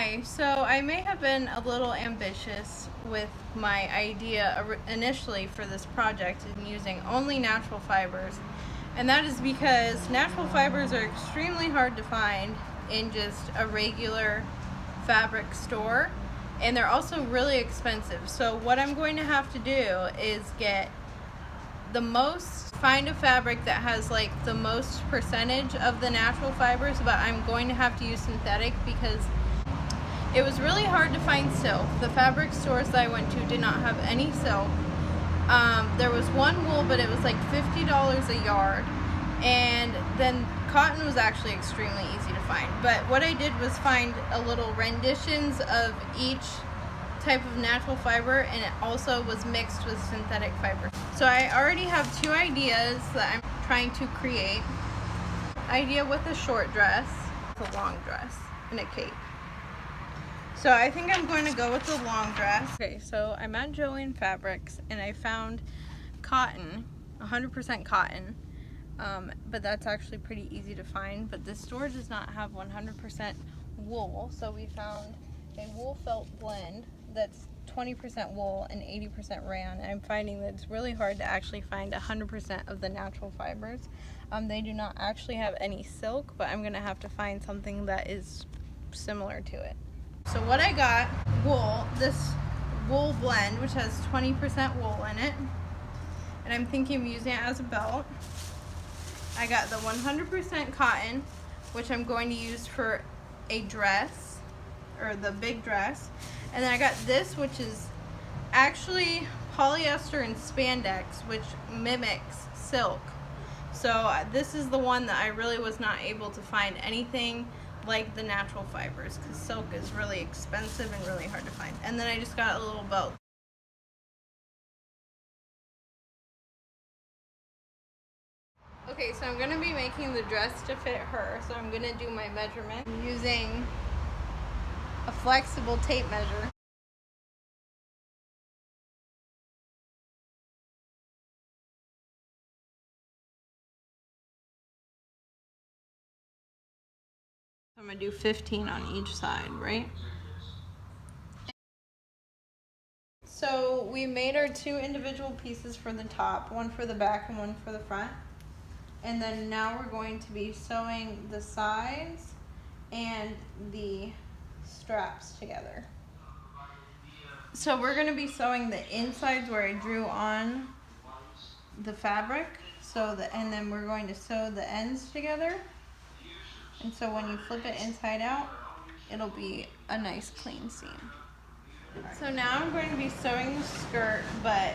Hi, so I may have been a little ambitious with my idea initially for this project in using only natural fibers, and that is because natural fibers are extremely hard to find in just a regular fabric store, and they're also really expensive. So what I'm going to have to do is find a fabric that has like the most percentage of the natural fibers, but I'm going to have to use synthetic because it was really hard to find silk. The fabric stores that I went to did not have any silk. There was one wool, but it was like $50 a yard. And then cotton was actually extremely easy to find. But what I did was find a little renditions of each type of natural fiber, and it also was mixed with synthetic fiber. So I already have two ideas that I'm trying to create. Idea with a short dress, a long dress, and a cape. So I think I'm going to go with the long dress. Okay, so I'm at Joann Fabrics and I found cotton, 100% cotton, but that's actually pretty easy to find. But this store does not have 100% wool, so we found a wool felt blend that's 20% wool and 80% rayon. And I'm finding that it's really hard to actually find 100% of the natural fibers. They do not actually have any silk, but I'm gonna have to find something that is similar to it. So what I got, this wool blend, which has 20% wool in it, and I'm thinking of using it as a belt. I got the 100% cotton, which I'm going to use for a dress, or the big dress. And then I got this, which is actually polyester and spandex, which mimics silk. So this is the one that I really was not able to find anything like the natural fibers, because silk is really expensive and really hard to find. And then I just got a little belt. Okay, so I'm going to be making the dress to fit her, so I'm going to do my measurement using a flexible tape measure. I'm going to do 15 on each side, right? So we made our two individual pieces for the top, one for the back and one for the front. And then now we're going to be sewing the sides and the straps together. So we're going to be sewing the insides where I drew on the fabric, and then we're going to sew the ends together. And so when you flip it inside out, it'll be a nice clean seam. So now I'm going to be sewing the skirt, but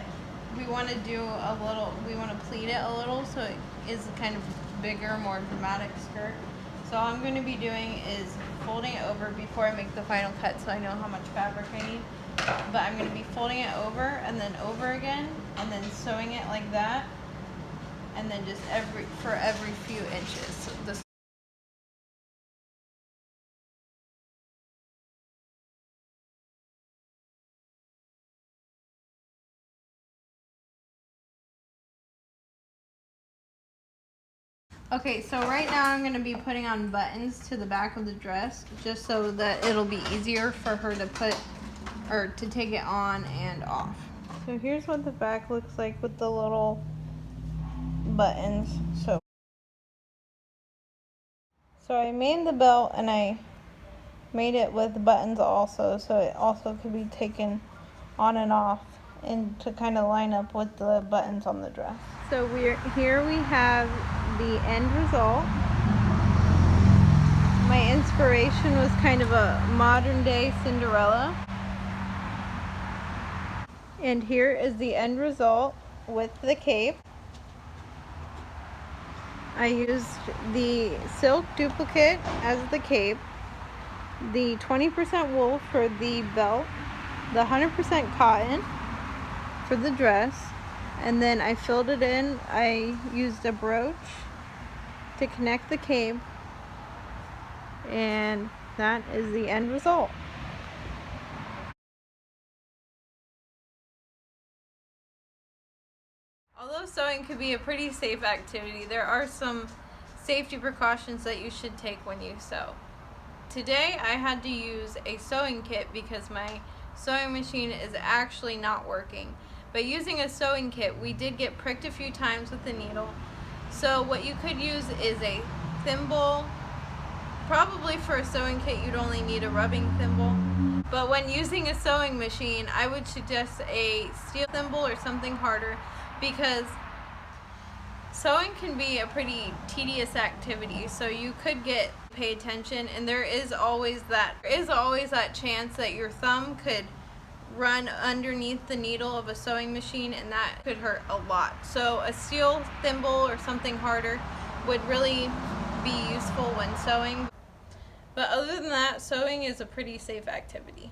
we want to pleat it a little so it is a kind of bigger, more dramatic skirt. So all I'm going to be doing is folding it over before I make the final cut so I know how much fabric I need. But I'm going to be folding it over and then over again and then sewing it like that, and then just for every few inches. So okay, so right now I'm going to be putting on buttons to the back of the dress just so that it'll be easier for her to take it on and off. So here's what the back looks like with the little buttons. So I made the belt and I made it with buttons also, so it also could be taken on and off and to kind of line up with the buttons on the dress. So here we have the end result. My inspiration was kind of a modern day Cinderella. And here is the end result with the cape. I used the silk duplicate as the cape, the 20% wool for the belt, the 100% cotton for the dress, and then I filled it in. I used a brooch to connect the cape, and that is the end result. Although sewing could be a pretty safe activity, there are some safety precautions that you should take when you sew. Today I had to use a sewing kit because my sewing machine is actually not working. But using a sewing kit, we did get pricked a few times with the needle. So what you could use is a thimble. Probably for a sewing kit you'd only need a rubbing thimble. But when using a sewing machine, I would suggest a steel thimble or something harder, because sewing can be a pretty tedious activity, so you could pay attention, and there is always that chance that your thumb could run underneath the needle of a sewing machine, and that could hurt a lot. So a steel thimble or something harder would really be useful when sewing. But other than that, sewing is a pretty safe activity.